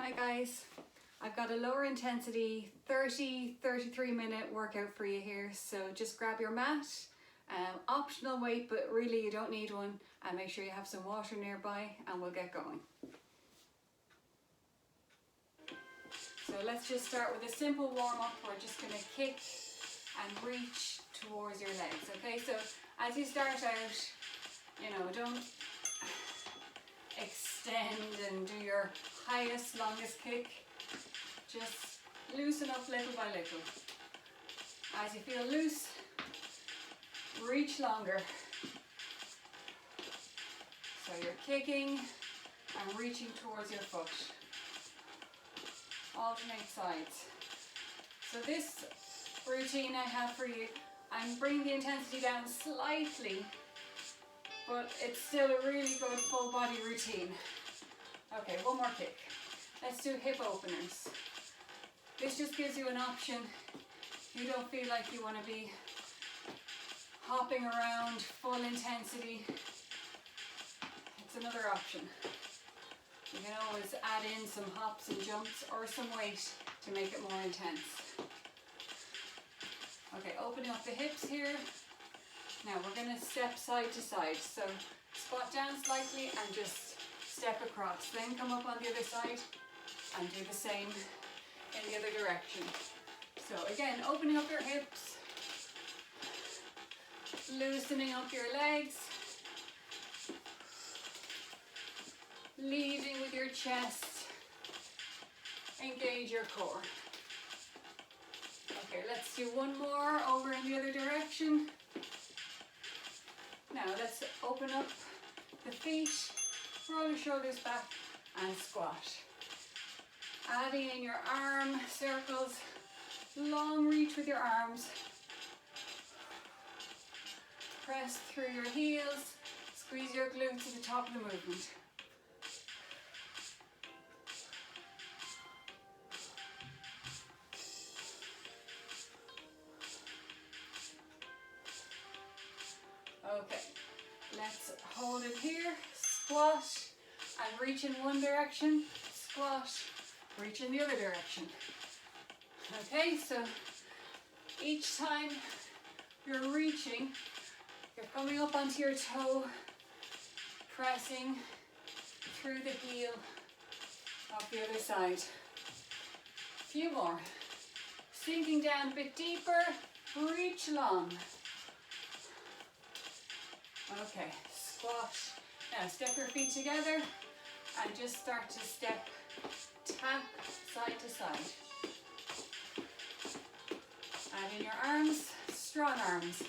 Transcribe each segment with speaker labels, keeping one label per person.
Speaker 1: Hi guys, I've got a lower intensity 33 minute workout for you here, so just grab your mat, optional weight but really you don't need one, and make sure you have some water nearby and we'll get going. So let's just start with a simple warm up. We're just going to kick and reach towards your legs, okay? So as you start out, you know, don't extend and do your highest, longest kick. Just loosen up little by little. As you feel loose, reach longer. So you're kicking and reaching towards your foot. Alternate sides. So this routine I have for you, I'm bringing the intensity down slightly, but it's still a really good full body routine. Okay, one more kick. Let's do hip openers. This just gives you an option. You don't feel like you want to be hopping around full intensity. It's another option. You can always add in some hops and jumps or some weight to make it more intense. Okay, opening up the hips here. Now we're going to step side to side. So squat down slightly and just step across. Then come up on the other side and do the same in the other direction. So again, opening up your hips, loosening up your legs, leading with your chest, engage your core. Okay, let's do one more over in the other direction. Now let's open up the feet, roll your shoulders back and squat. Adding in your arm circles, long reach with your arms. Press through your heels, squeeze your glutes at the top of the movement. Okay, let's hold it here, squat and reach in one direction, squat, reach in the other direction. Okay, so each time you're reaching, you're coming up onto your toe, pressing through the heel of the other side. A few more. Sinking down a bit deeper, reach long. Okay, squat. Now step your feet together and just start to step, tap side to side. Add in your arms, strong arms.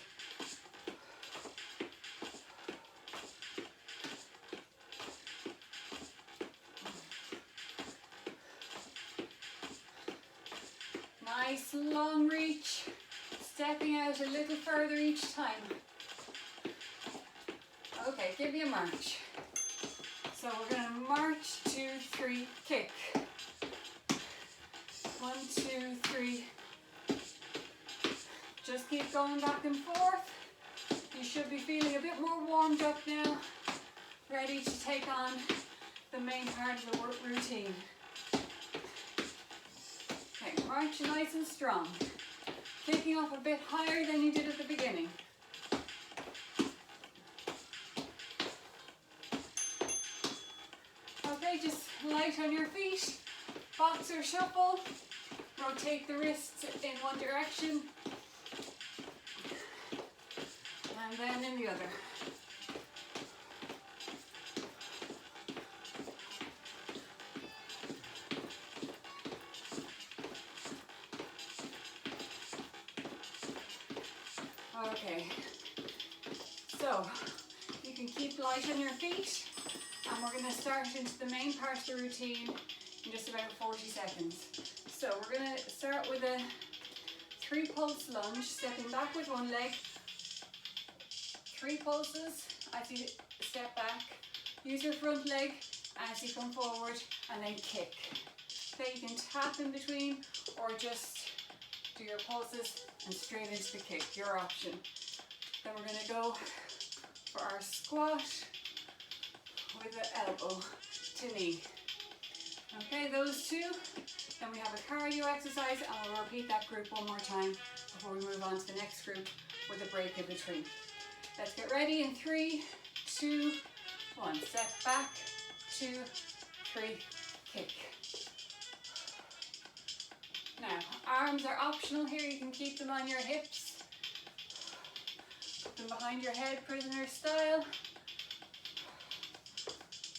Speaker 1: Nice long reach, stepping out a little further each time. Okay, give me a march. So we're going to march, 2, 3, kick. 1, 2, 3. Just keep going back and forth. You should be feeling a bit more warmed up now, ready to take on the main part of the routine. Okay, march nice and strong. Kicking off a bit higher than you did at the beginning. Okay, just light on your feet, boxer shuffle, rotate the wrists in one direction, and then in the other. Okay, so you can keep light on your feet. And we're going to start into the main part of the routine in just about 40 seconds. So we're going to start with a 3 pulse lunge, stepping back with one leg. 3 pulses as you step back. Use your front leg as you come forward and then kick. Okay, you can tap in between or just do your pulses and straight into the kick, your option. Then we're going to go for our squat with the elbow to knee. Okay, those two. Then we have a cardio exercise, and we'll repeat that group one more time before we move on to the next group with a break in between. Let's get ready in 3, 2, 1. Step back, 2, 3, kick. Now, arms are optional here. You can keep them on your hips. Put them behind your head, prisoner style.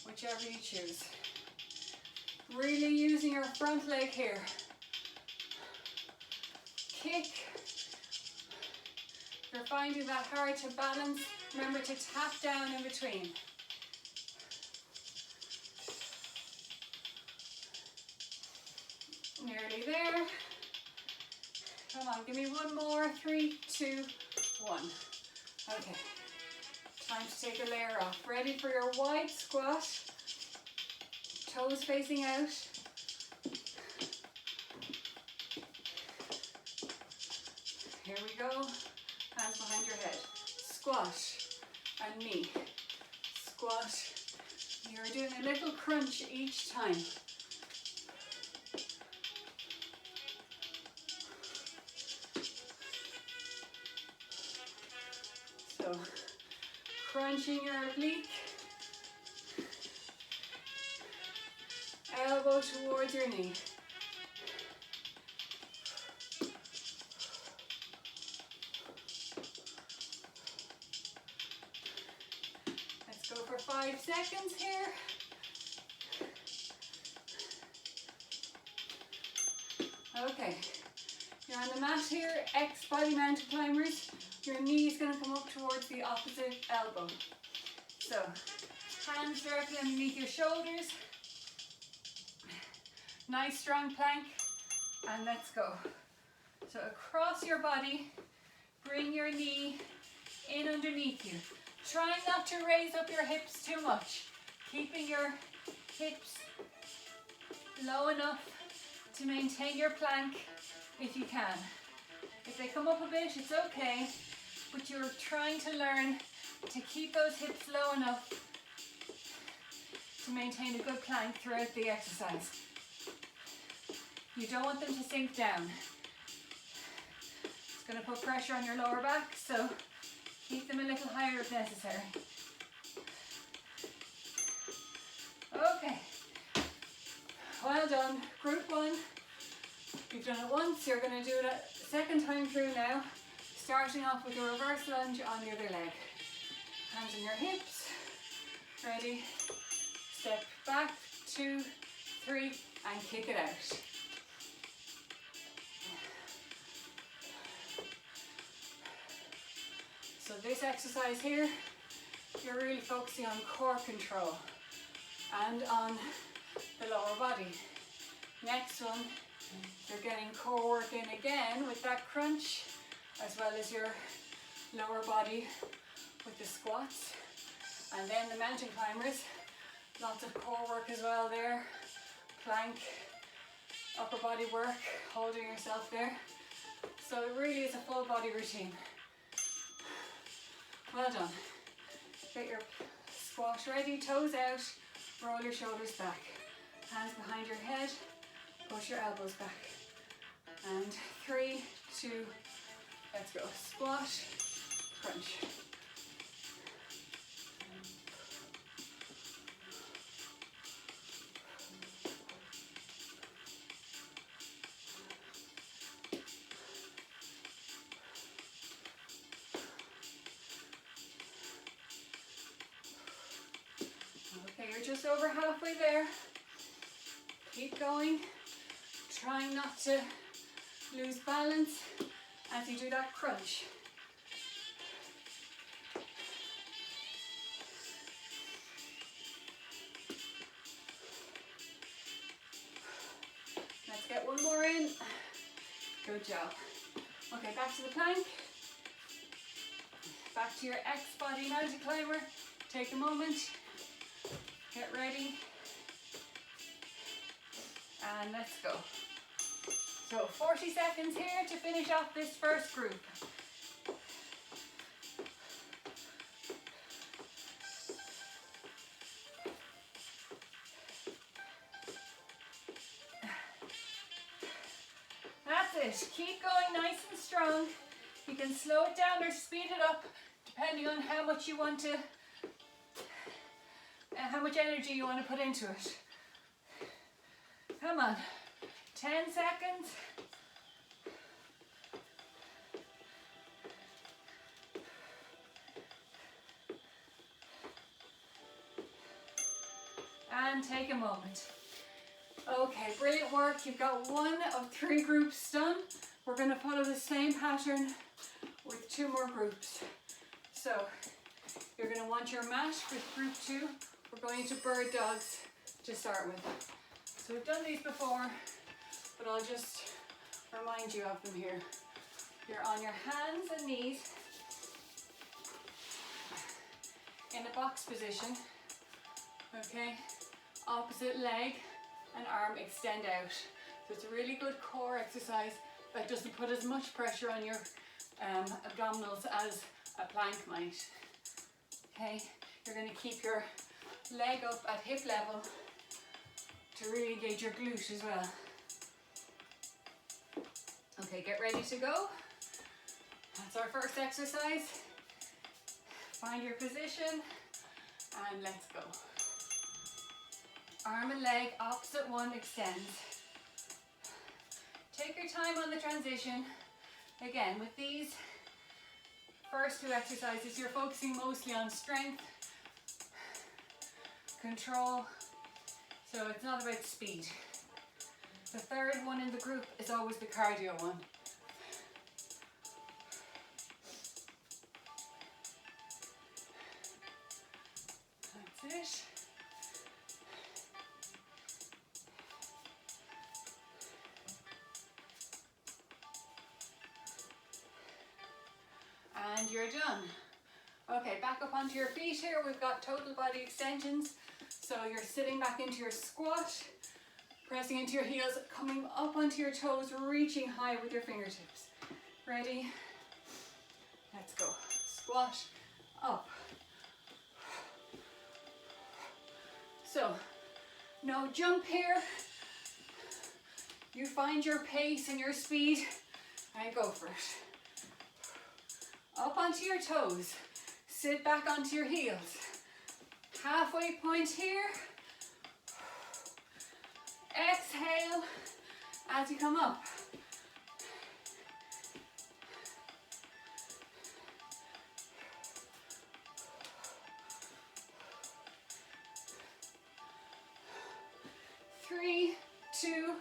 Speaker 1: Whichever you choose. Really using your front leg here. Kick. If you're finding that hard to balance, remember to tap down in between. Nearly there. Come on, give me one more. 3, 2, 1. Okay. Time to take a layer off. Ready for your wide squat. Toes facing out. Here we go. Hands behind your head. Squat and knee. Squat. You're doing a little crunch each time. So, crunching your oblique. Elbow towards your knee. Let's go for 5 seconds here. Okay, you're on the mat here, body mountain climbers. Your knee is going to come up towards the opposite elbow. So, hands directly underneath your shoulders. Nice strong plank, and let's go. So across your body, bring your knee in underneath you. Try not to raise up your hips too much. Keeping your hips low enough to maintain your plank if you can. If they come up a bit, it's okay, but you're trying to learn to keep those hips low enough to maintain a good plank throughout the exercise. You don't want them to sink down. It's going to put pressure on your lower back, so keep them a little higher if necessary. Okay. Well done. Group 1. You've done it once, you're going to do it a second time through now, starting off with a reverse lunge on the other leg. Hands on your hips. Ready. Step back, 2, 3, and kick it out. So this exercise here, you're really focusing on core control and on the lower body. Next one, you're getting core work in again with that crunch, as well as your lower body with the squats. And then the mountain climbers, lots of core work as well there. Plank, upper body work, holding yourself there. So it really is a full body routine. Well done. Get your squat ready, toes out, roll your shoulders back. Hands behind your head, push your elbows back. And 3, 2, let's go. Squat, crunch. Okay, you're just over halfway there. Keep going. Trying not to lose balance as you do that crunch. Let's get one more in. Good job. Okay, back to the plank. Back to your X body mountain climber. Take a moment. Get ready. And let's go. So 40 seconds here to finish off this first group. it. Keep going nice and strong. You can slow it down or speed it up depending on how much you want to, how much energy you want to put into it. Come on, 10 seconds. And take a moment. Okay, brilliant work. You've got 1 of 3 groups done. We're going to follow the same pattern with 2 more groups. So you're going to want your mat with group 2. We're going to bird dogs to start with. So we've done these before, but I'll just remind you of them here. You're on your hands and knees in a box position. Okay, opposite leg and arm extend out. So it's a really good core exercise that doesn't put as much pressure on your abdominals as a plank might. Okay, you're going to keep your leg up at hip level to really engage your glute as well. Okay, get ready to go. That's our first exercise. Find your position and let's go. Arm and leg, opposite one extends. Take your time on the transition. Again, with these first 2 exercises, you're focusing mostly on strength, control, so it's not about speed. The third one in the group is always the cardio one. That's it. And you're done. Okay, back up onto your feet here. We've got total body extensions. So you're sitting back into your squat, pressing into your heels, coming up onto your toes, reaching high with your fingertips. Ready? Let's go. Squat, up. So, no jump here. You find your pace and your speed and go for it. Up onto your toes. Sit back onto your heels. Halfway point here. Exhale as you come up. Three, two,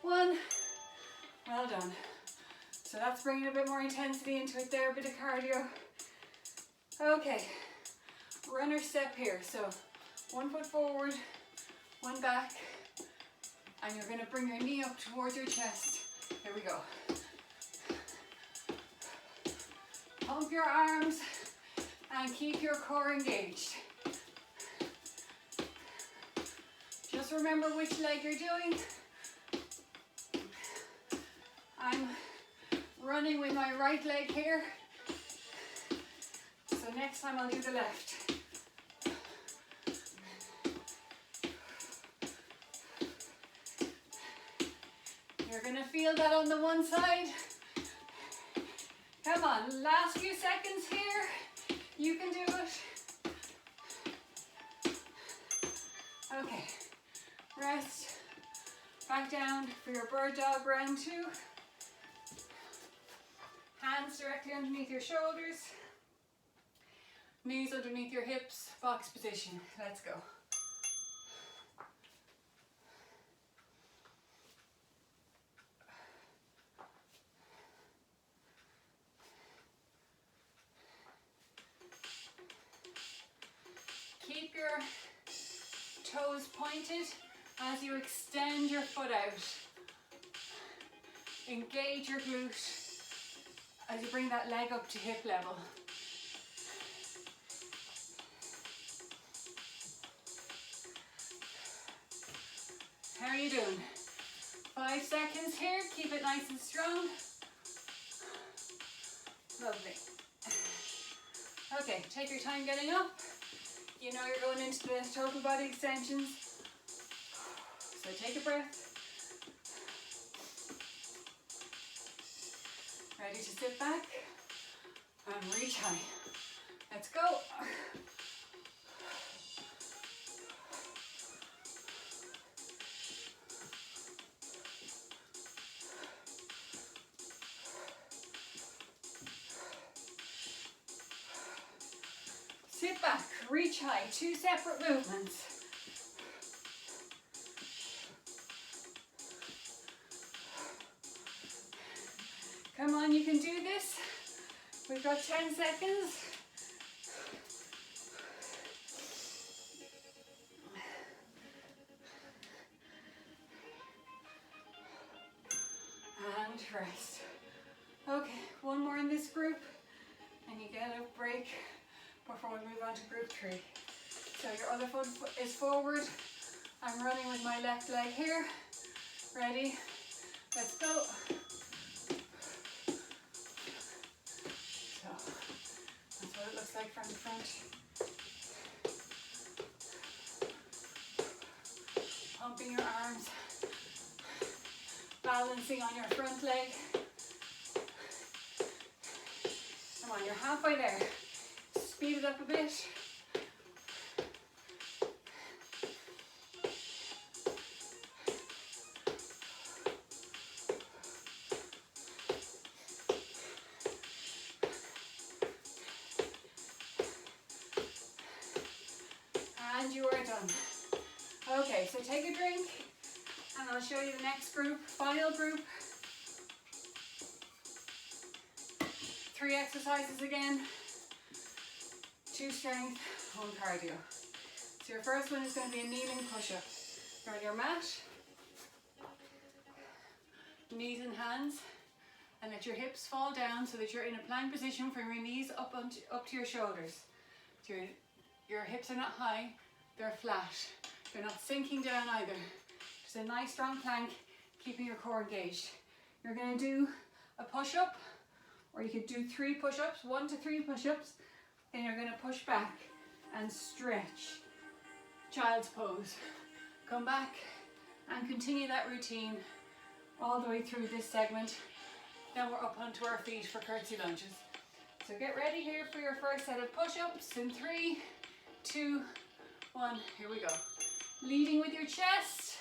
Speaker 1: one. Well done. So that's bringing a bit more intensity into it there, a bit of cardio. Okay, runner step here. So 1 foot forward, 1 back, and you're going to bring your knee up towards your chest. Here we go. Pump your arms and keep your core engaged. Just remember which leg you're doing. I'm running with my right leg here. So next time I'll do the left. You're gonna feel that on the one side. Come on, last few seconds here. You can do it. Okay, rest. Back down for your bird dog round 2. Hands directly underneath your shoulders. Knees underneath your hips, box position. Let's go. Keep your toes pointed as you extend your foot out. Engage your glute as you bring that leg up to hip level. How are you doing? 5 seconds here, keep it nice and strong. Lovely. Okay, take your time getting up. You know you're going into the total body extensions. So take a breath. Ready to sit back and reach high. Let's go. Sit back, reach high, 2 separate movements. Come on, you can do this. We've got 10 seconds. And rest. Okay, one more in this group and you get a break before we move on to group 3. So your other foot is forward. I'm running with my left leg here. Ready? Let's go. So that's what it looks like from the front. Pumping your arms. Balancing on your front leg. Come on, you're halfway there. Speed it up a bit. And you are done. Okay, so take a drink and I'll show you the next group, final group. 3 exercises again. 2 strength, 1 cardio. So your first one is going to be a kneeling push-up. You're on your mat, knees and hands, and let your hips fall down so that you're in a plank position from your knees up to your shoulders. So your hips are not high, they're flat. They're not sinking down either. Just a nice strong plank, keeping your core engaged. You're going to do a push-up, or you could do 3 push-ups, 1 to 3 push-ups. Then you're going to push back and stretch. Child's pose. Come back and continue that routine all the way through this segment. Then we're up onto our feet for curtsy lunges. So get ready here for your first set of push-ups in 3, 2, 1. Here we go. Leading with your chest.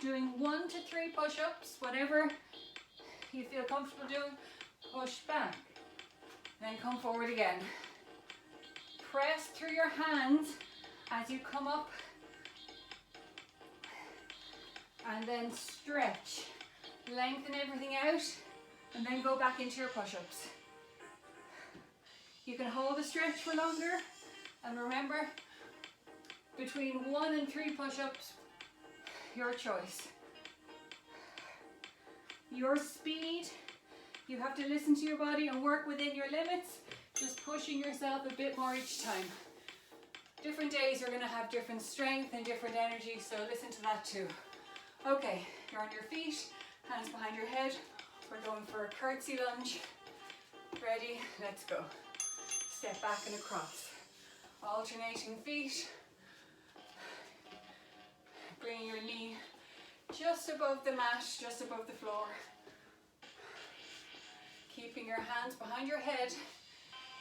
Speaker 1: Doing 1 to 3 push-ups, whatever you feel comfortable doing. Push back. Then come forward again. Press through your hands as you come up and then stretch. Lengthen everything out and then go back into your push-ups. You can hold the stretch for longer, and remember, between 1 and 3 push-ups, your choice. Your speed, you have to listen to your body and work within your limits. Just pushing yourself a bit more each time. Different days are going to have different strength and different energy, so listen to that too. Okay, you're on your feet, hands behind your head. We're going for a curtsy lunge. Ready? Let's go. Step back and across. Alternating feet. Bringing your knee just above the mat, just above the floor. Keeping your hands behind your head.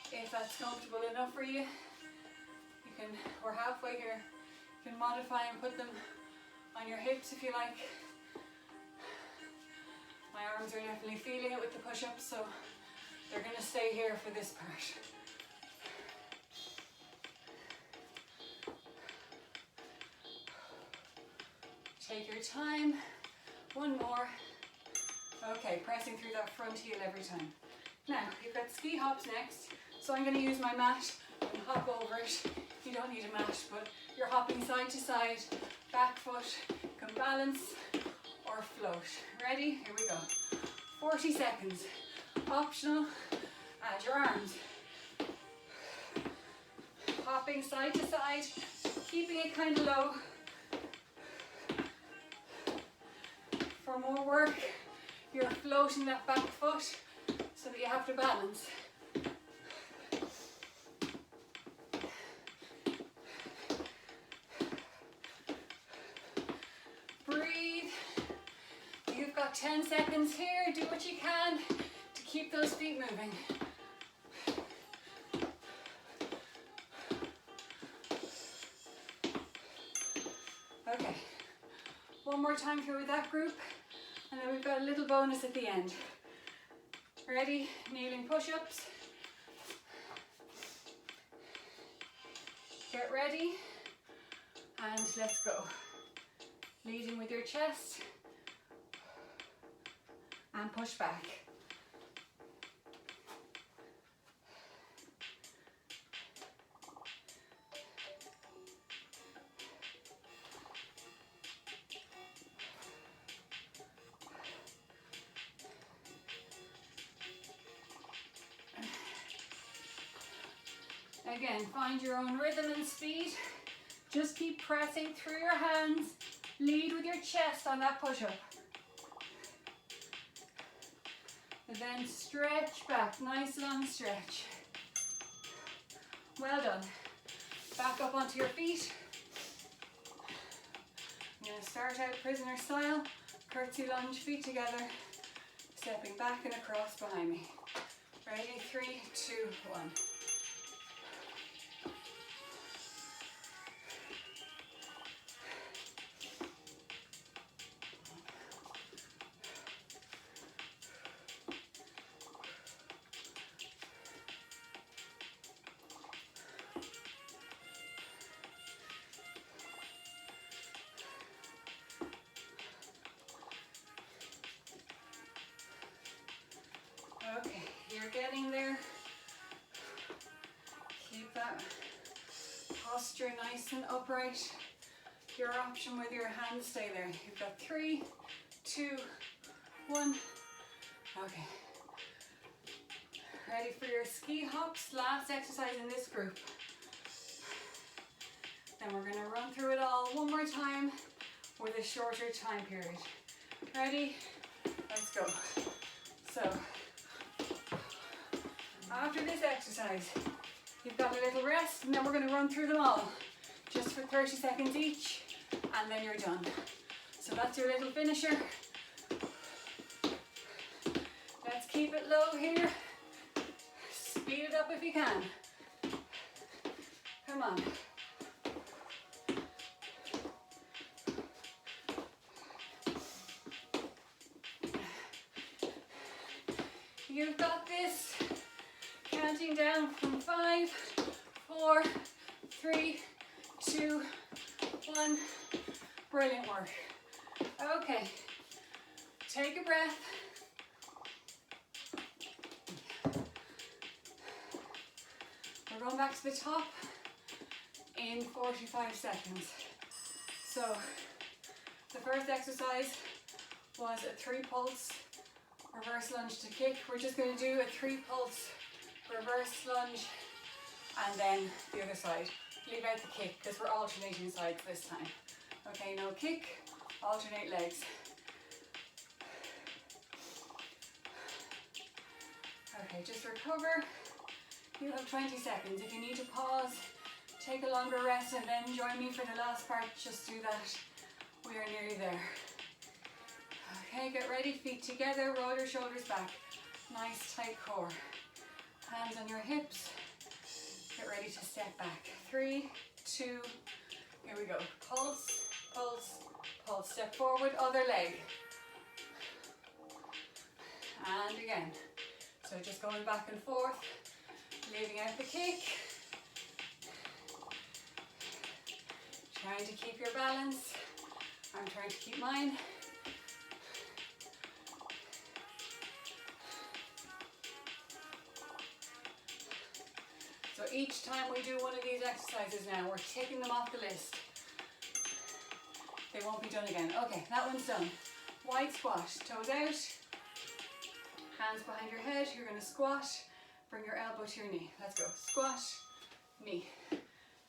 Speaker 1: If that's comfortable enough for you, we're halfway here. You can modify and put them on your hips if you like. My arms are definitely feeling it with the push-ups, so they're going to stay here for this part. Take your time. 1 more. Okay, pressing through that front heel every time. Now, you've got ski hops next. So I'm going to use my mat and hop over it. You don't need a mat, but you're hopping side to side, back foot, can balance or float. Ready? Here we go. 40 seconds. Optional. Add your arms. Hopping side to side, keeping it kind of low. For more work, you're floating that back foot so that you have to balance. Breathe. You've got 10 seconds here. Do what you can to keep those feet moving. Okay, one more time here with that group, and then we've got a little bonus at the end. Ready? Kneeling push-ups. Get ready, and let's go. Leading with your chest, and push back. Again, find your own rhythm and speed. Just keep pressing through your hands. Lead with your chest on that push-up. And then stretch back, nice long stretch. Well done. Back up onto your feet. I'm going to start out prisoner style. Curtsy lunge, feet together. Stepping back and across behind me. Ready? 3, 2, 1. Okay, you're getting there. Keep that posture nice and upright. Your option with your hands, stay there. You've got 3, 2, 1. Okay. Ready for your ski hops? Last exercise in this group. Then we're going to run through it all one more time with a shorter time period. Ready? Let's go. So, after this exercise, you've got a little rest, and then we're going to run through them all, just for 30 seconds each, and then you're done. So that's your little finisher. Let's keep it low here. Speed it up if you can. Come on. You've got this. Counting down from 5, 4, 3, 2, 1. Brilliant work. Okay, take a breath. We're going back to the top in 45 seconds. So, the first exercise was a 3-pulse reverse lunge to kick. We're just going to do a 3-pulse reverse lunge, and then the other side. Leave out the kick because we're alternating sides this time. Okay, no kick, alternate legs. Okay, just recover. You have 20 seconds. If you need to pause, take a longer rest, and then join me for the last part, just do that. We are nearly there. Okay, get ready, feet together, roll your shoulders back. Nice tight core. Hands on your hips. Get ready to step back. 3, 2, here we go. Pulse, pulse, pulse. Step forward, other leg. And again. So just going back and forth, leaving out the kick. Trying to keep your balance. I'm trying to keep mine. So each time we do one of these exercises now, we're taking them off the list. They won't be done again. Okay, that one's done. Wide squat, toes out, hands behind your head. You're going to squat, bring your elbow to your knee. Let's go. Squat, knee,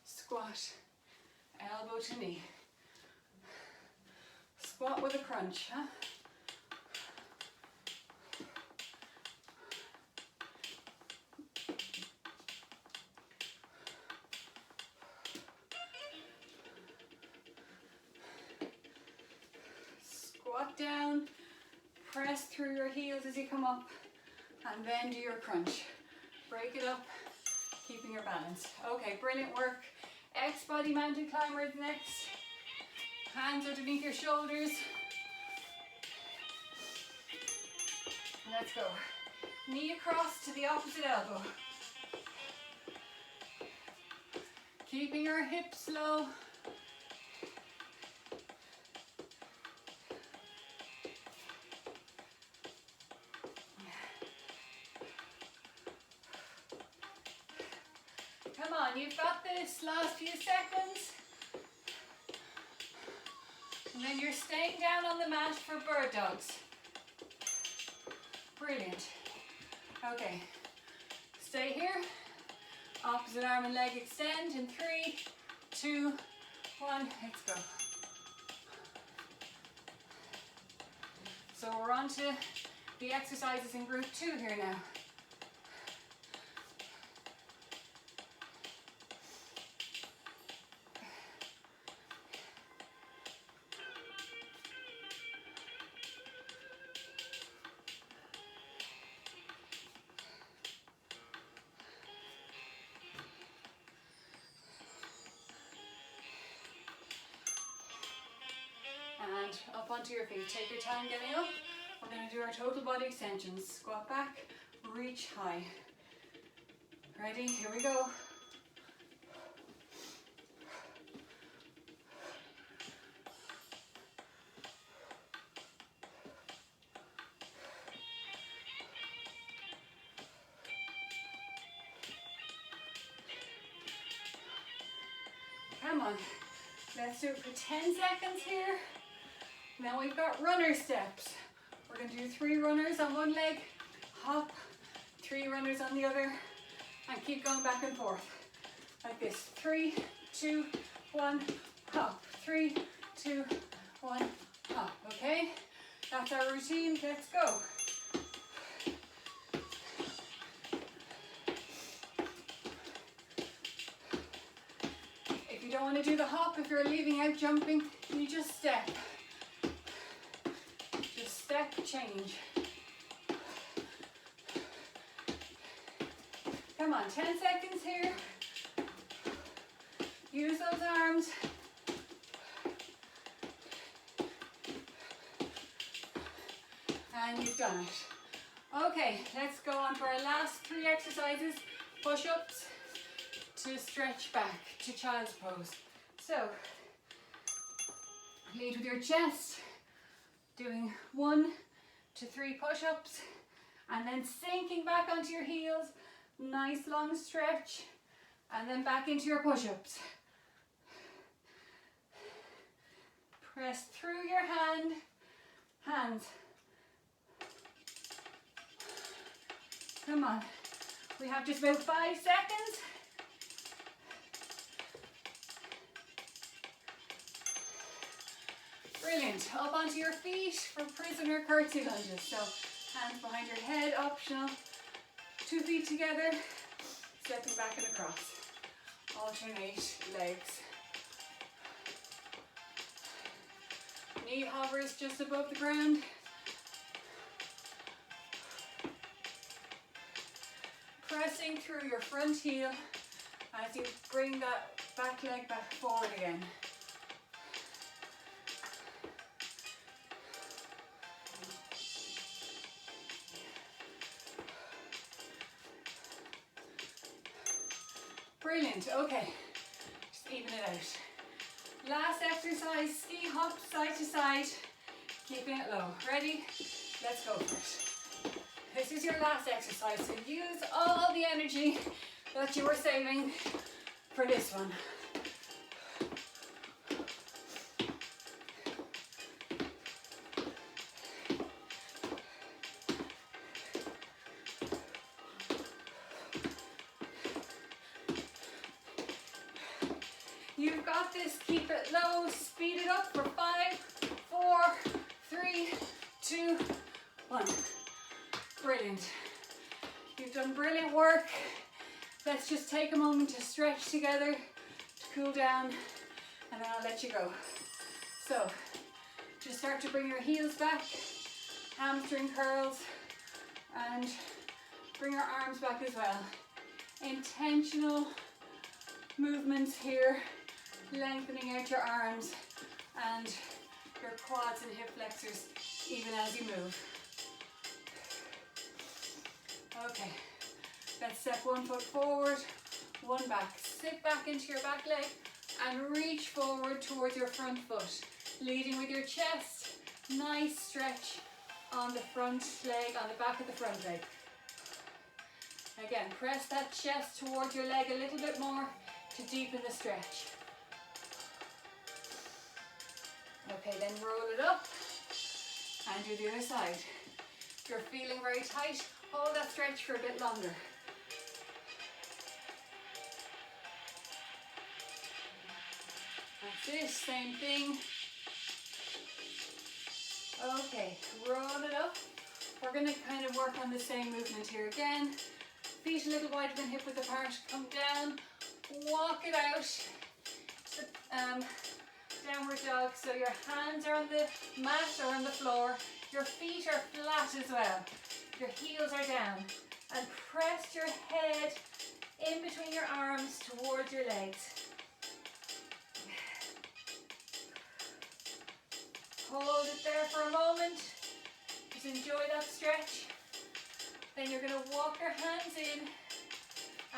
Speaker 1: squat, elbow to knee. Squat with a crunch, huh? Squat down, press through your heels as you come up. and then do your crunch. Break it up, keeping your balance. Okay, brilliant work. X body mounted climbers next. Hands underneath your shoulders. Let's go. Knee across to the opposite elbow. Keeping your hips low. Come on, you've got this. Last few seconds. And then you're staying down on the mat for bird dogs. Brilliant. Okay, stay here. Opposite arm and leg extend in 3, 2, 1, let's go. So we're on to the exercises in group 2 here now. And up onto your feet. Take your time getting up. We're going to do our total body extensions. Squat back, reach high. Ready? Here we go. Come on. Let's do it for 10 seconds here. Now we've got runner steps. We're going to do 3 runners on one leg, hop, 3 runners on the other, and keep going back and forth. Like this. 3, 2, 1, hop. 3, 2, 1, hop. Okay? That's our routine. Let's go. If you don't want to do the hop, if you're leaving out jumping, you just step. Step change. Come on, 10 seconds here. Use those arms. And you've done it. Okay, let's go on to our last 3 exercises. Push-ups to stretch back to child's pose. So, lead with your chest. Doing 1 to 3 push-ups and then sinking back onto your heels, nice long stretch, and then back into your push-ups. Press through your hands. Come on, we have just about 5 seconds. Brilliant. Up onto your feet for prisoner curtsy lunges. So hands behind your head, optional. 2 feet together, stepping back and across. Alternate legs. Knee hovers just above the ground. Pressing through your front heel as you bring that back leg back forward again. Brilliant, okay, just even it out. Last exercise, ski hop side to side, keeping it low. Ready? Let's go for it. This is your last exercise, so use all the energy that you were saving for this one. You've got this, keep it low, speed it up for 5, 4, 3, 2, 1. Brilliant. You've done brilliant work. Let's just take a moment to stretch together, to cool down, and then I'll let you go. So, just start to bring your heels back, hamstring curls, and Bring our arms back as well. Intentional movements here, lengthening out your arms and your quads and hip flexors even as you move. Okay, let's step one foot forward, one back. Sit back into your back leg and reach forward towards your front foot, leading with your chest. Nice stretch on the front leg, on the back of the front leg. Again, press that chest towards your leg a little bit more to deepen the stretch. Okay, then roll it up and do the other side. If you're feeling very tight, hold that stretch for a bit longer. That's it, same thing. Okay, roll it up. We're going to kind of work on the same movement here again. Feet a little wider than hip width apart. Come down, walk it out to downward dog. So your hands are on the mat or on the floor. Your feet are flat as well. Your heels are down. And press your head in between your arms towards your legs. Hold it there for a moment. Just enjoy that stretch. Then you're going to walk your hands in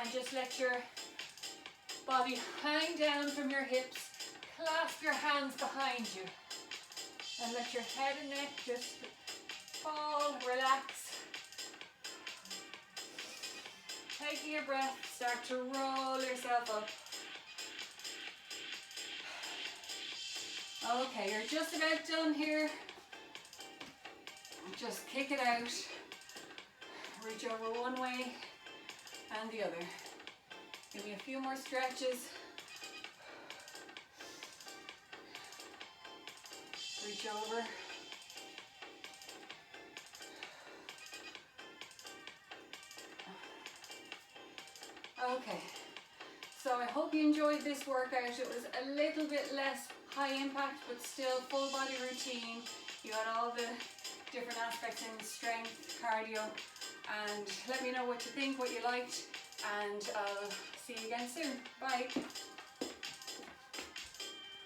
Speaker 1: and just let your body hang down from your hips. Clasp your hands behind you and let your head and neck just fall, relax. Taking your breath, start to roll yourself up. Okay, you're just about done here. Just kick it out. Reach over one way and the other. Give me a few more stretches. Reach over. Okay, so I hope you enjoyed this workout. It was a little bit less high impact, but still full body routine. You had all the different aspects in strength, cardio, and let me know what you think, what you liked, and I'll see you again soon. Bye.